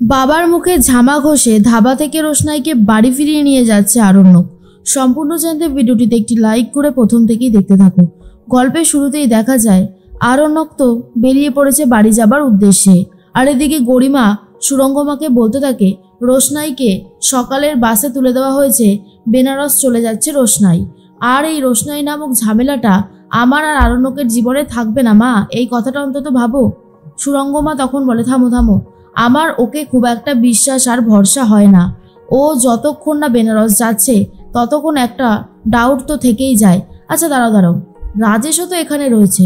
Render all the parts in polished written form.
বাবার মুখে ঝামা ঘষে ধাবা থেকে রোশনাইকে বাড়ি ফিরিয়ে নিয়ে যাচ্ছে আরণ্যক। সম্পূর্ণ জানতে ভিডিওটিতে একটি লাইক করে প্রথম থেকেই দেখতে থাকো। গল্পের শুরুতেই দেখা যায় আরণ্যক তো বেরিয়ে পড়েছে বাড়ি যাবার উদ্দেশ্যে, আর এদিকে গরিমা সুরঙ্গমাকে বলতে থাকে রোশনাইকে সকালের বাসে তুলে দেওয়া হয়েছে, বেনারস চলে যাচ্ছে রোশনাই। আর এই রোশনাই নামক ঝামেলাটা আমার আর আরণ্যকের জীবনে থাকবে না মা, এই কথাটা অন্তত ভাবো। সুরঙ্গমা তখন বলে থামো থামো, আমার ওকে খুব একটা বিশ্বাস আর ভরসা হয় না। ও যতক্ষণ না বেনারস যাচ্ছে ততক্ষণ একটা ডাউট তো থেকেই যায়। আচ্ছা দাঁড়াও দাঁড়াও, রাজেশও তো এখানে রয়েছে,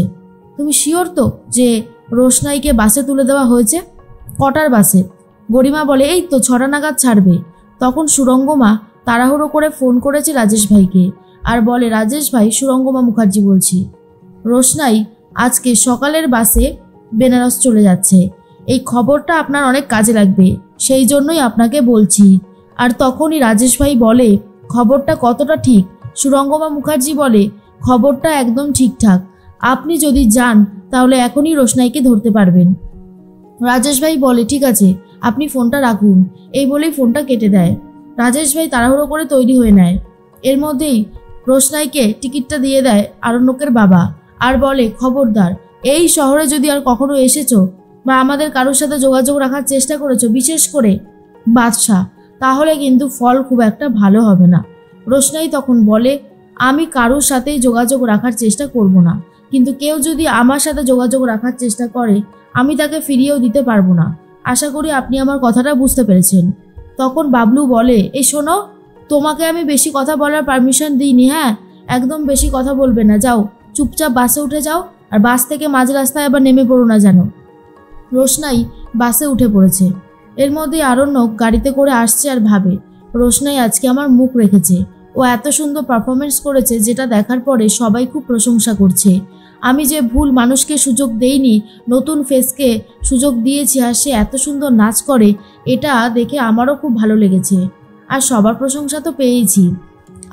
তুমি শিওর তো যে রোশনাইকে বাসে তুলে দেওয়া হয়েছে? কটার বাসে? গরিমা বলে এই তো 6টা নাগাদ ছাড়বে। তখন সুরঙ্গমা তাড়াহুড়ো করে ফোন করেছে রাজেশ ভাইকে আর বলে রাজেশ ভাই, সুরঙ্গমা মুখার্জি বলছি, রোশনাই আজকে সকালের বাসে বেনারস চলে যাচ্ছে। এই খবরটা আপনার অনেক কাজে লাগবে, সেই জন্যই আপনাকে বলছি। আর তখনই রাজেশ ভাই বলে খবরটা কতটা ঠিক? সুরঙ্গমা মুখার্জি বলে খবরটা একদম ঠিকঠাক, আপনি যদি যান তাহলে এখনই রোশনাইকে ধরতে পারবেন। রাজেশ ভাই বলে ঠিক আছে, আপনি ফোনটা রাখুন। এই বলেই ফোনটা কেটে দেয়। রাজেশ ভাই তাড়াহুড়ো করে তৈরি হয়ে নেয়। এর মধ্যেই রোশনাইকে টিকিটটা দিয়ে দেয় আরণ্যকের বাবা আর বলে খবরদার, এই শহরে যদি আর কখনো এসেছো বা আমাদের কারোর সাথে যোগাযোগ রাখার চেষ্টা করেছো, বিশেষ করে বাদশাহ, তাহলে কিন্তু ফল খুব একটা ভালো হবে না। রোশনাই তখন বলে আমি কারোর সাথেই যোগাযোগ রাখার চেষ্টা করব না, কিন্তু কেউ যদি আমার সাথে যোগাযোগ রাখার চেষ্টা করে আমি তাকে ফিরিয়েও দিতে পারবো না। আশা করি আপনি আমার কথাটা বুঝতে পেরেছেন। তখন বাবলু বলে এই শোনো, তোমাকে আমি বেশি কথা বলার পারমিশন দিইনি, হ্যাঁ একদম বেশি কথা বলবে না, যাও চুপচাপ বাসে উঠে যাও, আর বাস থেকে মাঝ রাস্তায় আবার নেমে পড়ো না যেন। রোশনাই বাসে উঠে পড়েছে। এর মধ্যে আরণ্যক গাড়িতে করে আসছে আর ভাবে রোশনাই আজকে আমার মুখ রেখেছে, ও এত সুন্দর পারফরমেন্স করেছে যেটা দেখার পরে সবাই খুব প্রশংসা করছে। আমি যে ভুল মানুষকে সুযোগ দেইনি, নতুন ফেসকে সুযোগ দিয়েছি আর সে এত সুন্দর নাচ করে, এটা দেখে আমারও খুব ভালো লেগেছে আর সবার প্রশংসা তো পেয়েছি।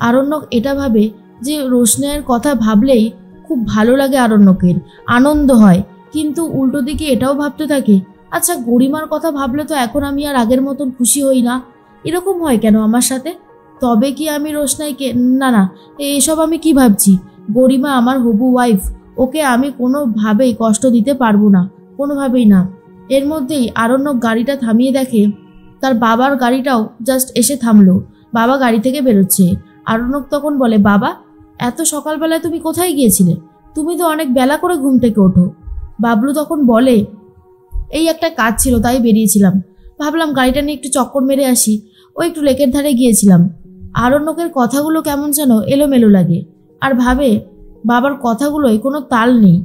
আরণ্যক এটা ভাবে যে রোশনাইয়ের কথা ভাবলেই খুব ভালো লাগে, আরণ্যকের আনন্দ হয়, কিন্তু উল্টো দিকে এটাও ভাবতে থাকে আচ্ছা গরিমার কথা ভাবলে তো এখন আমি আর আগের মতন খুশি হই না, এরকম হয় কেন আমার সাথে? তবে কি আমি রোশনাইকে, না না, এসব আমি কি ভাবছি, গরিমা আমার হবু ওয়াইফ, ওকে আমি কোনোভাবেই কষ্ট দিতে পারবো না, কোনোভাবেই না। এর মধ্যেই আরণ্যক গাড়িটা থামিয়ে দেখে তার বাবার গাড়িটাও জাস্ট এসে থামলো। বাবা গাড়ি থেকে বেরোচ্ছে। আরণ্যক তখন বলে বাবা, এত সকালবেলায় তুমি কোথায় গিয়েছিলে? তুমি তো অনেক বেলা করে ঘুম থেকে ওঠো। বাবলু তখন বলে এই একটা কাজ ছিল তাই বেরিয়েছিলাম, ভাবলাম গাড়িটা নিয়ে একটু চক্কর মেরে আসি, ও একটু লেকের ধারে গিয়েছিলাম। আরণ্যকের কথাগুলো কেমন যেন এলোমেলো লাগে আর ভাবে বাবার কথাগুলোয় কোনো তাল নেই,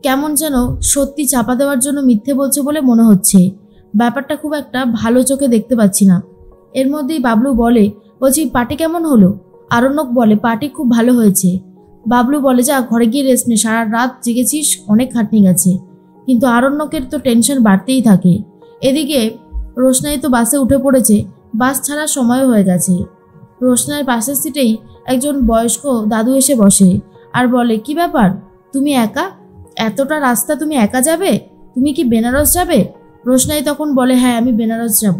কেমন যেন সত্যি চাপা দেওয়ার জন্য মিথ্যে বলছে বলে মনে হচ্ছে। ব্যাপারটা খুব একটা ভালো চোখে দেখতে পাচ্ছি না। এর মধ্যেই বাবলু বলে বলছি পার্টি কেমন হলো? আরণ্যক বলে পার্টি খুব ভালো হয়েছে। বাবলু বলে যা ঘরে গিয়ে রেস্ট নে, সারা রাত জেগেছিস, অনেক খাটনি গেছে। কিন্তু আরণ্যকের তো টেনশন বাড়তেই থাকে। এদিকে রোশনাই তো বাসে উঠে পড়েছে, বাস ছাড়ার সময় হয়ে গেছে। রোশনাইয়ের পাশের সিটেই একজন বয়স্ক দাদু এসে বসে আর বলে কি ব্যাপার, তুমি একা? এতটা রাস্তা তুমি একা যাবে? তুমি কি বেনারস যাবে? রোশনাই তখন বলে হ্যাঁ আমি বেনারস যাব।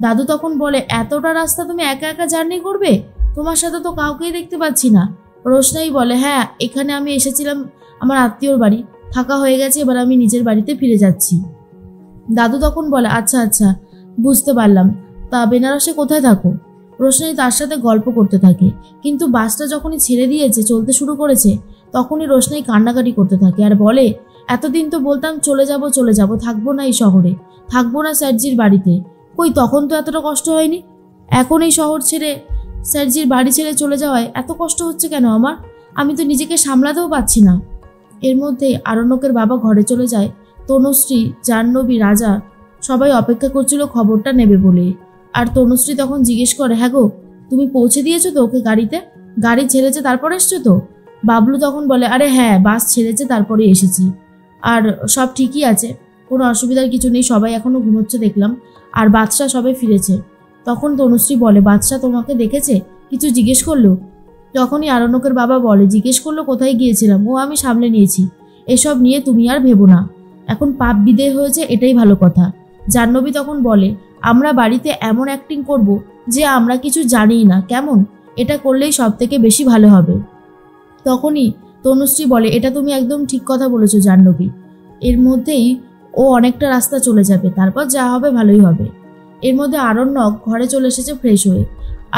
দাদু তখন বলে এতটা রাস্তা তুমি একা একা জার্নি করবে? তোমার সাথে তো কাউকেই দেখতে পাচ্ছি না। রোশনাই বলে হ্যাঁ, এখানে আমি এসেছিলাম আমার আত্মীয়র বাড়ি, থাকা হয়ে গেছে, এবার আমি নিজের বাড়িতে ফিরে যাচ্ছি। দাদু তখন বলে আচ্ছা আচ্ছা বুঝতে পারলাম, তা বেনারসে কোথায় থাকো? রোশনাই তার সাথে গল্প করতে থাকে, কিন্তু বাসটা যখনই ছেড়ে দিয়েছে, চলতে শুরু করেছে, তখনই রোশনাই কান্নাকাটি করতে থাকে আর বলে এতদিন তো বলতাম চলে যাব চলে যাব, থাকবো না এই শহরে, থাকবো না স্যারজির বাড়িতে, কই তখন তো এতটা কষ্ট হয়নি, এখন এই শহর ছেড়ে স্যারজির বাড়ি ছেড়ে চলে যাওয়ায় এত কষ্ট হচ্ছে কেন আমার? আমি তো নিজেকে সামলাতেও পারছি না। এর মধ্যে আরণ্যকের বাবা ঘরে চলে যায়। তনুশ্রী, জাহ্নবী, রাজা সবাই অপেক্ষা করছিল খবরটা নেবে বলে। আর তনুশ্রী তখন জিজ্ঞেস করে হ্যাঁ গো, তুমি পৌঁছে দিয়েছো তো ওকে গাড়িতে? গাড়ি ছেড়েছে তারপর এসছো তো? বাবলু তখন বলে আরে হ্যাঁ, বাস ছেড়েছে তারপরে এসেছি, আর সব ঠিকই আছে, কোনো অসুবিধার কিছু নেই, সবাই এখনো ঘুমোচ্ছে দেখলাম, আর বাদশা সবে ফিরেছে। তখন তনুশ্রী বলে বাদশা তোমাকে দেখেছে, কিছু জিজ্ঞেস করলো? তখনই আরণ্যকের বাবা বলে জিজ্ঞেস করলো কোথায় গিয়েছিলাম, ও আমি সামলে নিয়েছি, এসব নিয়ে তুমি আর ভেবো না, এখন পাপ বিদেয় হয়েছে এটাই ভালো কথা। জাহ্নবী তখন বলে, আমরা বাড়িতে এমন অ্যাক্টিং করব যে আমরা কিছু জানিই না, কেমন? এটা করলেই সব থেকে বেশি ভালো হবে। তখনই তনুশ্রী বলে, এটা তুমি একদম ঠিক কথা বলেছো জাহ্নবী, এর মধ্যেই ও অনেকটা রাস্তা চলে যাবে, তারপর যা হবে ভালোই হবে। এর মধ্যে আরণ্যক ঘরে চলে এসেছে ফ্রেশ হয়ে,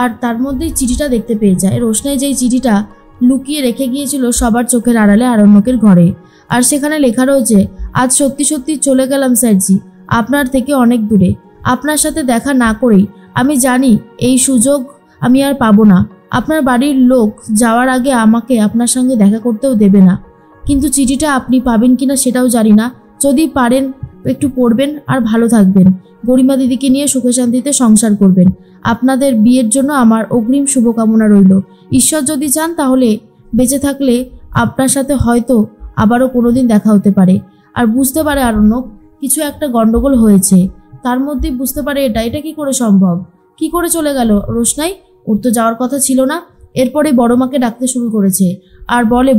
আর তার মধ্যেই চিঠিটা দেখতে পেয়ে যায়। রোশনাই যেই চিঠিটা লুকিয়ে রেখে গিয়েছিল সবার চোখের আড়ালে আরণ্যকের ঘরে, আর সেখানে লেখা রয়েছে, আজ সত্যি সত্যি চলে গেলাম স্যারজি, আপনার থেকে অনেক দূরে। আপনার সাথে দেখা না করেই আমি জানি এই সুযোগ আমি আর পাবো না। আপনার বাড়ির লোক যাওয়ার আগে আমাকে আপনার সঙ্গে দেখা করতেও দেবে না, কিন্তু চিঠিটা আপনি পাবেন কিনা সেটাও জানি না। যদি পারেন একটু পড়বেন আর ভালো থাকবেন। গরিমা দিদিকে নিয়ে সুখে শান্তিতে সংসার করবেন। আপনাদের বিয়ের জন্য আমার অগ্রিম শুভকামনা রইল। ঈশ্বর যদি চান তাহলে বেঁচে থাকলে আপনার সাথে হয়তো আবারও কোনোদিন দেখা হতে পারে। আর বুঝতে পারে আরণ্যক কিছু একটা গন্ডগোল হয়েছে, তার মধ্যেই বুঝতে পারে এটা কি করে সম্ভব, কি করে চলে গেল রোশনাই, ওর তো যাওয়ার কথা ছিল না। এরপরে বড়মাকে ডাকতে শুরু করেছে আর বলে,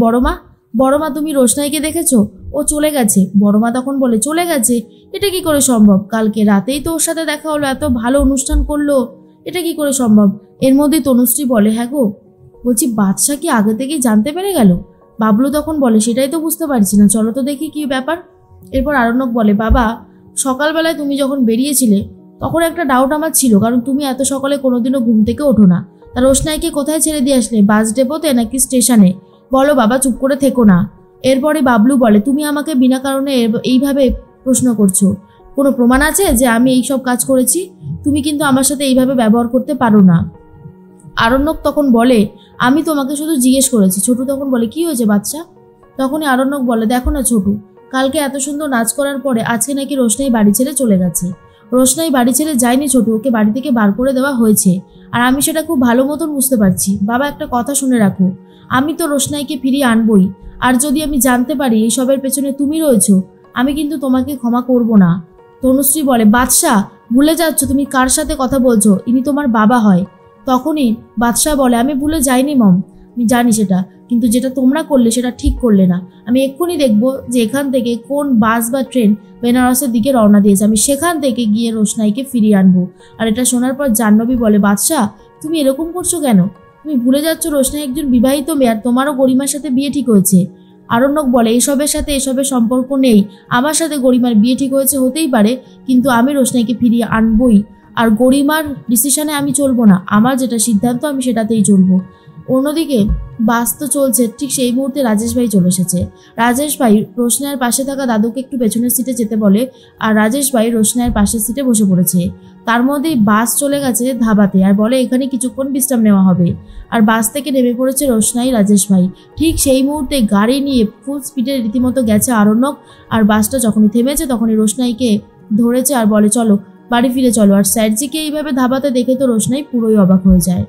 বড়মা তুমি রোশনাইকে দেখেছো? ও চলে গেছে। বড়মা তখন বলে, চলে গেছে? এটা কি করে সম্ভব? কালকে রাতেই তো ওর সাথে দেখা হলো, এত ভালো অনুষ্ঠান করলো, এটা কি করে সম্ভব? এর মধ্যে তনুশ্রী বলে, হ্যাঁ গো, বলছি বাদশা কি আগে থেকেই জানতে পেরে গেল? বাবলু তখন বলে, সেটাই তো বুঝতে পারছি না, চলো তো দেখি কি ব্যাপার। এরপর আরণ্যক বলে, বাবা সকালবেলায় তুমি যখন বেরিয়েছিলে তখন একটা ডাউট আমার ছিল, কারণ তুমি এত সকালে কোনোদিনও ঘুম থেকে ওঠো না। তা রোশনাইকে কোথায় ছেড়ে দিয়ে আসলে, বাস ডেপোতে নাকি স্টেশনে? বলো বাবা, চুপ করে থেকো না। এরপরে বাবলু বলে, তুমি আমাকে বিনা কারণে এইভাবে প্রশ্ন করছো, কোনো প্রমাণ আছে যে আমি এইসব কাজ করেছি? তুমি কিন্তু আমার সাথে এইভাবে ব্যবহার করতে পারো না। আরণ্যক তখন বলে, আমি তোমাকে শুধু জিজ্ঞেস করেছি। ছোটু তখন বলে, কি হয়েছে বাচ্চা? তখনই আরণ্যক বলে, দেখো না ছোটু, কালকে এত সুন্দর নাচ করার পরে আজকে নাকি রোশনাই বাড়ি ছেড়ে চলে গেছে। রোশনাই বাড়ি ছেড়ে যায়নি ছোটু, ওকে বাড়ি থেকে বার করে দেওয়া হয়েছে, আর আমি সেটা খুব ভালো মতন বুঝতে পারছি। বাবা একটা কথা শুনে রাখো, আমি তো রোশনাইকে ফিরিয়ে আনবই, আর যদি আমি জানতে পারি এইসবের পেছনে তুমি রয়েছো, আমি কিন্তু তোমাকে ক্ষমা করব না। তনুশ্রী বলে, বাদশা ভুলে যাচ্ছ তুমি কার সাথে কথা বলছো, ইনি তোমার বাবা হয়। তখনই বাদশা বলে, আমি ভুলে যাইনি মম, আমি জানি সেটা, কিন্তু যেটা তোমরা করলে সেটা ঠিক করলে না। আমি এক্ষুনি দেখবো যে এখান থেকে কোন বাস বা ট্রেন বেনারসের দিকে রওনা দিয়েছে, আমি সেখান থেকে গিয়ে রোশনাইকে ফিরিয়ে আনবো। আর এটা শোনার পর জাহ্নবী বলে, বাদশা তুমি এরকম করছো কেন? তুমি ভুলে যাচ্ছ রোশনাই একজন বিবাহিত মেয়ে, আর তোমারও গরিমার সাথে বিয়ে ঠিক হয়েছে। আরণ্যক বলে, এসবের সাথে এসবের সম্পর্ক নেই, আমার সাথে গরিমার বিয়ে ঠিক হয়েছে হতেই পারে, কিন্তু আমি রোশনাইকে ফিরিয়ে আনবই, আর গরিমার ডিসিশনে আমি চলবো না, আমার যেটা সিদ্ধান্ত আমি সেটাতেই চলবো। অন্যদিকে বাস তো চলছে, ঠিক সেই মুহূর্তে রাজেশ ভাই চলে এসেছে। রাজেশ ভাই রোশনাইয়ের পাশে থাকা দাদুকে একটু পেছনের সিটে যেতে বলে, আর রাজেশ ভাই রোশনাইয়ের পাশের সিটে বসে পড়েছে। তার মধ্যেই বাস চলে গেছে ধাবাতে, আর বলে এখানে কিছুক্ষণ বিশ্রাম নেওয়া হবে। আর বাস থেকে নেমে পড়েছে রোশনাই, রাজেশ ভাই। ঠিক সেই মুহূর্তে গাড়ি নিয়ে ফুল স্পিডে রীতিমতো গেছে আরণ্যক, আর বাসটা যখনই থেমেছে তখনই রোশনাইকে ধরেছে আর বলে, চলো বাড়ি ফিরে চলো। আর স্যারজিকে এইভাবে ধাবাতে দেখে তো রোশনাই পুরোই অবাক হয়ে যায়।